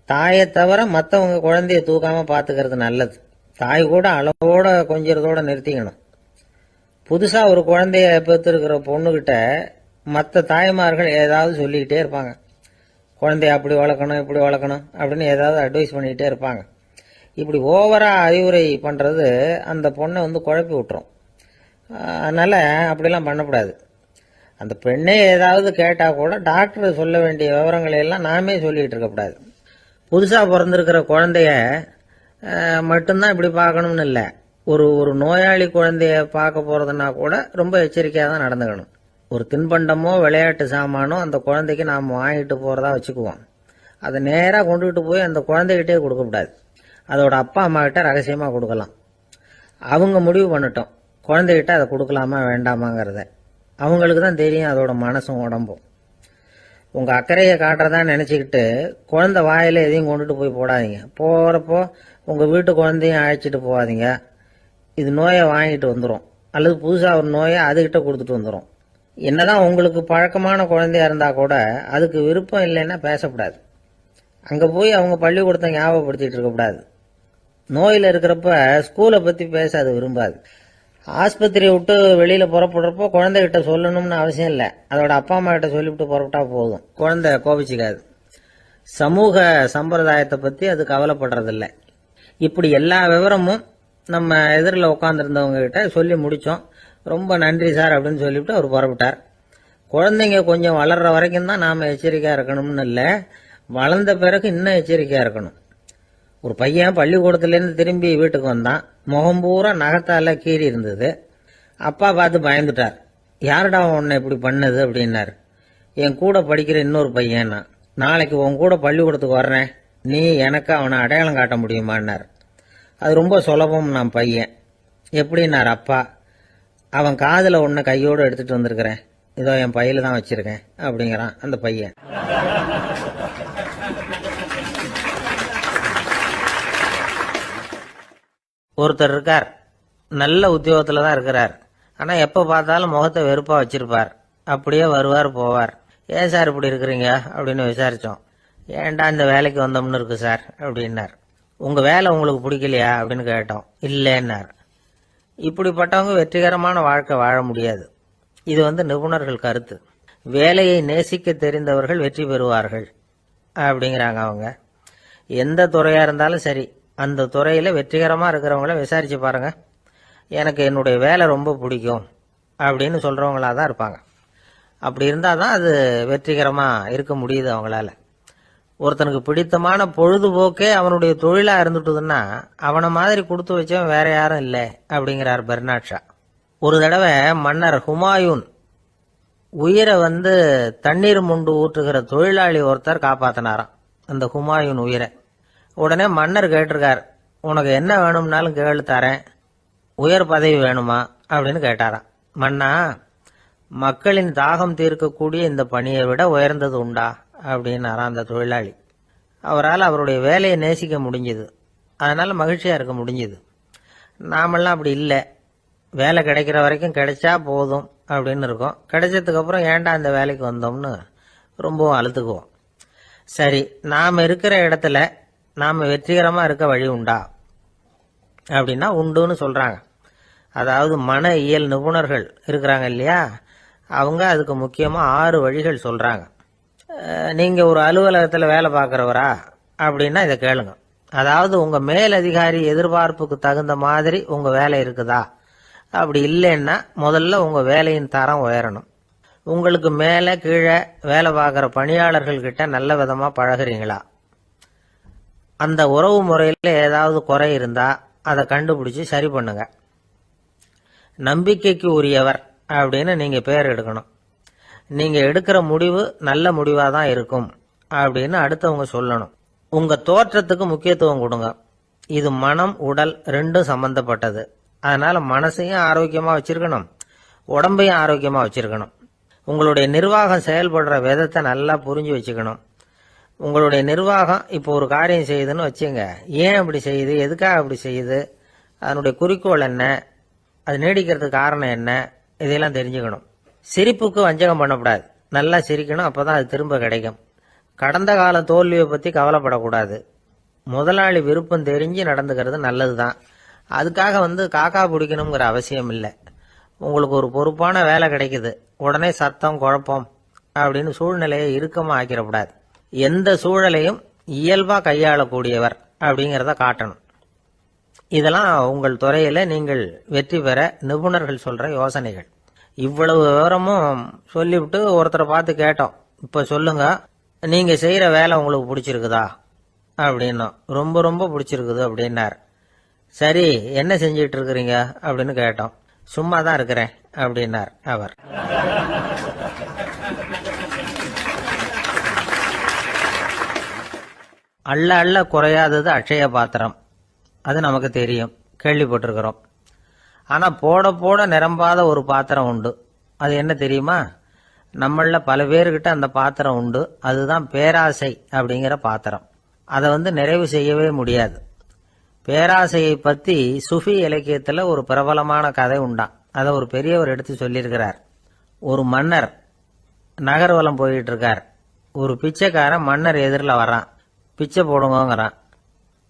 தாயை தவிர மற்றவங்க குழந்தைய தூக்காமல் பார்த்துக்கிறது நல்லது. தாய் கூட அளவோட கொஞ்சிறதோட நிறுத்திக்கணும். புதுசாக ஒரு குழந்தைய பெற்றிருக்கிற பொண்ணுகிட்ட மற்ற தாய்மார்கள் ஏதாவது சொல்லிக்கிட்டே இருப்பாங்க. குழந்தைய அப்படி வளர்க்கணும் இப்படி வளர்க்கணும் அப்படின்னு ஏதாவது அட்வைஸ் பண்ணிக்கிட்டே இருப்பாங்க. இப்படி ஓவராக அறிவுரை பண்ணுறது அந்த பொண்ணை குழப்பி விட்டுரும். அதனால் அப்படிலாம் பண்ணக்கூடாது. அந்த பெண்ணே ஏதாவது கேட்டால் கூட டாக்டர் சொல்ல வேண்டிய விவரங்களை எல்லாம் நாமே சொல்லிகிட்டு இருக்கக்கூடாது. புதுசாக பிறந்திருக்கிற குழந்தைய மட்டும்தான் இப்படி பார்க்கணும்னு இல்லை. ஒரு நோயாளி குழந்தைய பார்க்க போகிறதுனா கூட ரொம்ப எச்சரிக்கையாக தான் நடந்துக்கணும். ஒரு தின்பண்டமோ விளையாட்டு சாமானோ அந்த குழந்தைக்கு நாம் வாங்கிட்டு போகிறதா வச்சுக்குவோம். அதை நேராக கொண்டுகிட்டு போய் அந்த குழந்தைகிட்டே கொடுக்கக்கூடாது. அதோட அப்பா அம்மா கிட்ட ரகசியமாக கொடுக்கலாம். அவங்க முடிவு பண்ணட்டும் குழந்தைகிட்ட அதை கொடுக்கலாமா வேண்டாமாங்கிறத. அவங்களுக்கு தான் தெரியும் அதோட மனசும் உடம்பும். உங்கள் அக்கறையை காட்டுறதா நினச்சிக்கிட்டு குழந்தை வாயில் எதையும் கொண்டுட்டு போய் போடாதீங்க. போகிறப்போ உங்கள் வீட்டு குழந்தையும் அழைச்சிட்டு போகாதீங்க. இது நோயை வாங்கிட்டு வந்துடும், அல்லது புதுசாக ஒரு நோயை அதுகிட்ட கொடுத்துட்டு வந்துடும். என்னதான் உங்களுக்கு பழக்கமான குழந்தையா இருந்தால் கூட அதுக்கு விருப்பம் இல்லைன்னா பேசக்கூடாது. அங்கே போய் அவங்க பள்ளிக்கூடத்தை ஞாபகப்படுத்திட்டு இருக்கக்கூடாது. நோயில் இருக்கிறப்ப ஸ்கூலை பற்றி பேச அது விரும்பாது. ஆஸ்பத்திரியை விட்டு வெளியில் புறப்படுறப்போ குழந்தைகிட்ட சொல்லணும்னு அவசியம் இல்லை. அதோட அப்பா அம்மா கிட்ட சொல்லிவிட்டு புறப்பட்டா போதும். குழந்தை கோபிச்சிக்காது. சமூக சம்பிரதாயத்தை பற்றி அது கவலைப்படுறதில்லை. இப்படி எல்லா விவரமும் நம்ம எதிரில் உட்காந்துருந்தவங்க கிட்ட சொல்லி முடித்தோம். ரொம்ப நன்றி சார் அப்படின்னு சொல்லிவிட்டு அவர் புறப்பட்டார். குழந்தைங்க கொஞ்சம் வளர்ற வரைக்கும் தான் நாம் எச்சரிக்கையாக இருக்கணும்னு இல்லை, வளர்ந்த பிறகு இன்னும் எச்சரிக்கையாக இருக்கணும். ஒரு பையன் பள்ளிக்கூடத்துலேருந்து திரும்பி வீட்டுக்கு வந்தான். முகம் பூரா நகத்தால கீறி இருந்தது. அப்பா பார்த்து பயந்துட்டார். யாருடா உன்னை இப்படி பண்ணது அப்படின்னாரு. என் கூட படிக்கிற இன்னொரு பையன். நாளைக்கு உன் கூட பள்ளிக்கூடத்துக்கு வர்றேன், நீ எனக்கு அவனை அடையாளம் காட்ட முடியுமான்னார். அது ரொம்ப சுலபம் நான் பையன். எப்படின்னார் அப்பா. அவன் காதில் ஒன்று கையோடு எடுத்துகிட்டு வந்திருக்கிறேன், இதோ என் பையில தான் வச்சிருக்கேன் அப்படிங்கிறான் அந்த பையன். ஒருத்தர் இருக்கார், நல்ல உத்தியோகத்தில் தான் இருக்கிறார். ஆனால் எப்போ பார்த்தாலும் முகத்தை வெறுப்பாக வச்சிருப்பார். அப்படியே வருவார் போவார். ஏன் சார் இப்படி இருக்கிறீங்க அப்படின்னு விசாரித்தோம். ஏன்டா இந்த வேலைக்கு வந்தோம்னு இருக்கு சார் அப்படின்னார். உங்கள் வேலை உங்களுக்கு பிடிக்கலையா அப்படின்னு கேட்டோம். இல்லைன்னார். இப்படிப்பட்டவங்க வெற்றிகரமான வாழ்க்கை வாழ முடியாது. இது நிபுணர்கள் கருத்து. வேலையை நேசிக்க தெரிந்தவர்கள் வெற்றி பெறுவார்கள் அப்படிங்கிறாங்க அவங்க. எந்த துறையாக இருந்தாலும் சரி, அந்த துறையில் வெற்றிகரமாக இருக்கிறவங்கள விசாரித்து பாருங்கள். எனக்கு என்னுடைய வேலை ரொம்ப பிடிக்கும் அப்படின்னு சொல்கிறவங்களா தான் இருப்பாங்க. அப்படி இருந்தால் தான் அது வெற்றிகரமாக இருக்க முடியுது அவங்களால. ஒருத்தனுக்கு பிடித்தமான பொழுதுபோக்கே அவனுடைய தொழிலாக இருந்துட்டுதுன்னா அவனை மாதிரி கொடுத்து வச்சவன் வேற யாரும் இல்லை அப்படிங்கிறார் பெர்னாட் ஷா. ஒரு தடவை மன்னர் ஹுமாயூன் உயிரை தண்ணீர் முண்டு ஊற்றுகிற தொழிலாளி ஒருத்தர் காப்பாத்தினாராம் அந்த ஹுமாயூன் உயிரை. உடனே மன்னர் கேட்டிருக்கார், உனக்கு என்ன வேணும்னாலும் கேளு தரேன், உயர் பதவி வேணுமா அப்படின்னு கேட்டாராம். மன்னா, மக்களின் தாகம் தீர்க்கக்கூடிய இந்த பணியை விட உயர்ந்தது உண்டா அப்படின்னாராம் அந்த தொழிலாளி. அவரால் அவருடைய வேலையை நேசிக்க முடிஞ்சுது, அதனால மகிழ்ச்சியா இருக்க முடிஞ்சுது. நாமெல்லாம் அப்படி இல்லை. வேலை கிடைக்கிற வரைக்கும் கிடைச்சா போதும் அப்படின்னு இருக்கோம். கிடைச்சதுக்கு அப்புறம் ஏன்டா இந்த வேலைக்கு வந்தோம்னு ரொம்பவும் அழுத்துக்குவோம். சரி, நாம் இருக்கிற இடத்துல நாம் வெற்றிகரமாக இருக்க வழி உண்டா அப்படின்னா உண்டுன்னு சொல்கிறாங்க. அதாவது மன இயல் நிபுணர்கள் இருக்கிறாங்க இல்லையா, அவங்க அதுக்கு முக்கியமாக 6 வழிகள் சொல்கிறாங்க. நீங்கள் ஒரு அலுவலகத்தில் வேலை பார்க்குறவரா அப்படின்னா இதை கேளுங்க. அதாவது உங்கள் மேலதிகாரி எதிர்பார்ப்புக்கு தகுந்த மாதிரி உங்கள் வேலை இருக்குதா? அப்படி இல்லைன்னா முதல்ல உங்கள் வேலையின் தரம் உயரணும். உங்களுக்கு மேலே கீழே வேலை பார்க்குற பணியாளர்கள்கிட்ட நல்ல விதமாக பழகுறீங்களா? அந்த உறவு முறையில் ஏதாவது குறை இருந்தால் அதை கண்டுபிடிச்சி சரி பண்ணுங்க. நம்பிக்கைக்கு உரியவர் அப்படின்னு நீங்கள் பேர் எடுக்கணும். நீங்கள் எடுக்கிற முடிவு நல்ல முடிவாக தான் இருக்கும் அப்படின்னு அடுத்தவங்க சொல்லணும். உங்கள் தோற்றத்துக்கு முக்கியத்துவம் கொடுங்க. இது மனம் உடல் ரெண்டும் சம்பந்தப்பட்டது. அதனால் மனசையும் ஆரோக்கியமாக வச்சிருக்கணும், உடம்பையும் ஆரோக்கியமாக வச்சிருக்கணும். உங்களுடைய நிர்வாகம் செயல்படுற விதத்தை நல்லா புரிஞ்சு வச்சுக்கணும். உங்களுடைய நிர்வாகம் இப்போ ஒரு காரியம் செய்யுதுன்னு வச்சுங்க, ஏன் அப்படி செய்யுது, எதுக்காக அப்படி செய்யுது அதனுடைய குறிக்கோள் என்ன, அது நீடிக்கிறதுக்கு காரணம் என்ன, இதையெல்லாம் தெரிஞ்சுக்கணும். சிரிப்புக்கு வஞ்சகம் பண்ணக்கூடாது. நல்லா சிரிக்கணும், அப்போதான் அது திரும்ப கிடைக்கும். கடந்த கால தோல்வியை பற்றி கவலைப்படக்கூடாது. முதலாளி விருப்பம் தெரிஞ்சு நடந்துக்கிறது நல்லது தான். அதுக்காக காக்கா பிடிக்கணுங்கிற அவசியம் இல்லை. உங்களுக்கு ஒரு பொறுப்பான வேலை கிடைக்குது, உடனே சத்தம் குழப்பம் அப்படின்னு சூழ்நிலையை இறுக்கமாக ஆக்கிடக்கூடாது. எந்த சூழலையும் இயல்பாக கையாளக்கூடியவர் அப்படிங்கிறத காட்டணும். இதெல்லாம் உங்கள் துறையில் நீங்கள் வெற்றி பெற நிபுணர்கள் சொல்கிற யோசனைகள். இவ்வளவு விவரமும் சொல்லிவிட்டு ஒருத்தரை பார்த்து கேட்டோம், இப்போ சொல்லுங்க, நீங்கள் செய்கிற வேலை உங்களுக்கு பிடிச்சிருக்குதா அப்படின்னோம். ரொம்ப ரொம்ப பிடிச்சிருக்குது அப்படின்னார். சரி, என்ன செஞ்சிட்டு இருக்கிறீங்க அப்படின்னு கேட்டோம். சும்மா தான் இருக்கிறேன் அப்படின்னார் அவர். அள்ள அள்ள குறையாதது அட்சய பாத்திரம், அது நமக்கு தெரியும், கேள்விப்பட்டிருக்கிறோம். ஆனால் போட போட நிரம்பாத ஒரு பாத்திரம் உண்டு. அது என்ன தெரியுமா? நம்மள பல பேர்கிட்ட அந்த பாத்திரம் உண்டு. அதுதான் பேராசை அப்படிங்கிற பாத்திரம். அதை நிறைவு செய்யவே முடியாது. பேராசையை பற்றி சுஃபி இலக்கியத்தில் ஒரு பிரபலமான கதை உண்டாம். அதை ஒரு பெரியவர் எடுத்து சொல்லியிருக்கிறார். ஒரு மன்னர் நகர்வலம் போயிட்டு இருக்கார். ஒரு பிச்சைக்காரன் மன்னர் எதிரில் வரான். பிச்சை போடுங்கிறான்.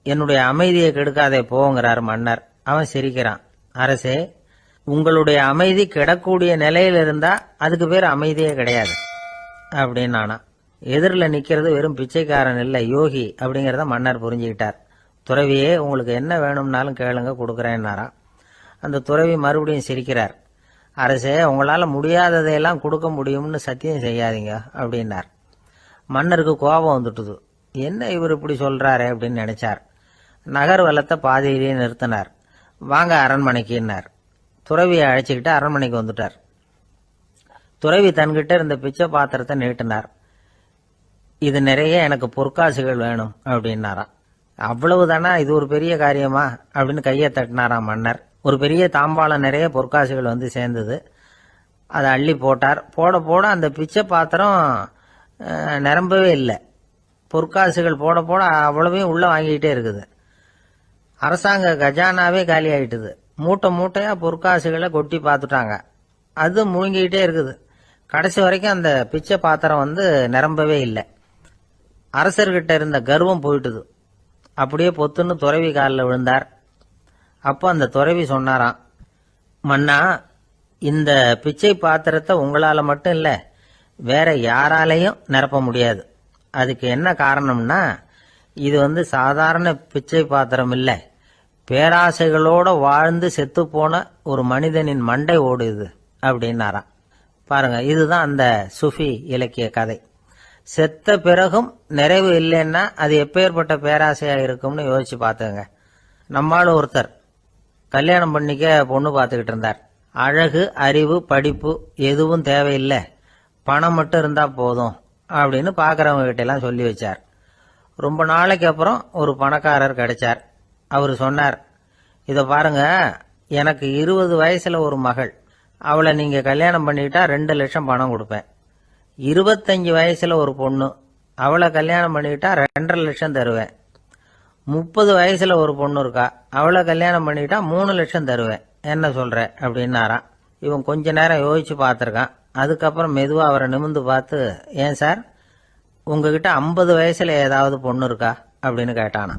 என்னுடைய அமைதியை கெடுக்காதே போங்கிறார் மன்னர். அவன் சிரிக்கிறான். அரசே, உங்களுடைய அமைதி கெடக்கூடிய நிலையில் இருந்தா அதுக்கு பேர் அமைதியே கிடையாது அப்படின்னு ஆனா. எதிரில் நிக்கிறது வெறும் பிச்சைக்காரன் இல்லை, யோகி அப்படிங்கிறத மன்னர் புரிஞ்சுக்கிட்டார். துறவியே, உங்களுக்கு என்ன வேணும்னாலும் கேளுங்க, கொடுக்குறேன்னாராம். அந்த துறவி மறுபடியும் சிரிக்கிறார். அரசே, உங்களால் முடியாததையெல்லாம் கொடுக்க முடியும்னு சத்தியம் செய்யாதீங்க அப்படின்னார். மன்னருக்கு கோபம் வந்துட்டுது. என்ன இவர் இப்படி சொல்றாரு அப்படின்னு நினைச்சார். நகர்வலத்தை பாதியிலேயே நிறுத்தினார். வாங்க அரண்மனைக்குன்னார். துறவியை அழைச்சிக்கிட்டு அரண்மனைக்கு வந்துட்டார். துறவி தன்கிட்ட இருந்த பிச்சை பாத்திரத்தை நீட்டினார். இது நிறைய எனக்கு பொற்காசுகள் வேணும் அப்படின்னாராம். அவ்வளவுதானா, இது ஒரு பெரிய காரியமா அப்படின்னு கையை தட்டினாராம் மன்னர். ஒரு பெரிய தாம்பாளம் நிறைய பொற்காசுகள் சேர்ந்தது. அதை அள்ளி போட்டார். போட போட அந்த பிச்சை பாத்திரம் நிரம்பவே இல்லை. பொற்காசுகள் போட போட அவ்வளவையும் உள்ள வாங்கிக்கிட்டே இருக்குது. அரசாங்க கஜானாவே காலி ஆயிட்டுது. மூட்டை மூட்டையா பொற்காசுகளை கொட்டி பார்த்துட்டாங்க. அது முழுங்கிக்கிட்டே இருக்குது. கடைசி வரைக்கும் அந்த பிச்சை பாத்திரம் நிரம்பவே இல்லை. அரசர்கிட்ட இருந்த கர்வம் போயிட்டுது. அப்படியே பொத்துன்னு துறவி காலில் விழுந்தார். அப்போ அந்த துறவி சொன்னாராம், மன்னா, இந்த பிச்சை பாத்திரத்தை உங்களால மட்டும் இல்லை, வேற யாராலையும் நிரப்ப முடியாது. அதுக்கு என்ன காரணம்னா, இது சாதாரண பிச்சை பாத்திரம் இல்லை, பேராசைகளோட வாழ்ந்து செத்து போன ஒரு மனிதனின் மண்டை ஓடுது அப்படின்னாராம். பாருங்க, இதுதான் அந்த சுஃபி இலக்கிய கதை. செத்த பிறகும் நிறைவு இல்லைன்னா அது எப்பேற்பட்ட பேராசையா இருக்கும்னு யோசிச்சு பார்த்துங்க. நம்மால் ஒருத்தர் கல்யாணம் பண்ணிக்க பொண்ணு பார்த்துக்கிட்டு இருந்தார். அழகு, அறிவு, படிப்பு எதுவும் தேவையில்லை, பணம் மட்டும் இருந்தா போதும் அப்படின்னு பார்க்கறவங்க கிட்ட எல்லாம் சொல்லி வச்சார். ரொம்ப நாளைக்கு அப்புறம் ஒரு பணக்காரர் கிடைச்சார். அவர் சொன்னார், இதை பாருங்க, எனக்கு 20 வயசுல ஒரு மகள், அவளை நீங்க கல்யாணம் பண்ணிட்டா 2 லட்சம் பணம் கொடுப்பேன். 25 வயசுல ஒரு பொண்ணு, அவளை கல்யாணம் பண்ணிட்டா 2.5 லட்சம் தருவேன். 30 வயசுல ஒரு பொண்ணு இருக்கா, அவளை கல்யாணம் பண்ணிட்டா 3 லட்சம் தருவேன். என்ன சொல்ற அப்படின்னாராம். இவன் கொஞ்ச நேரம் யோசிச்சு பார்த்திருக்கான். அதுக்கப்புறம் மெதுவா அவரை நிமிர்ந்து பார்த்து, ஏன் சார், உங்ககிட்ட 50 வயசுல ஏதாவது பொண்ணு இருக்கா அப்படின்னு கேட்டானா.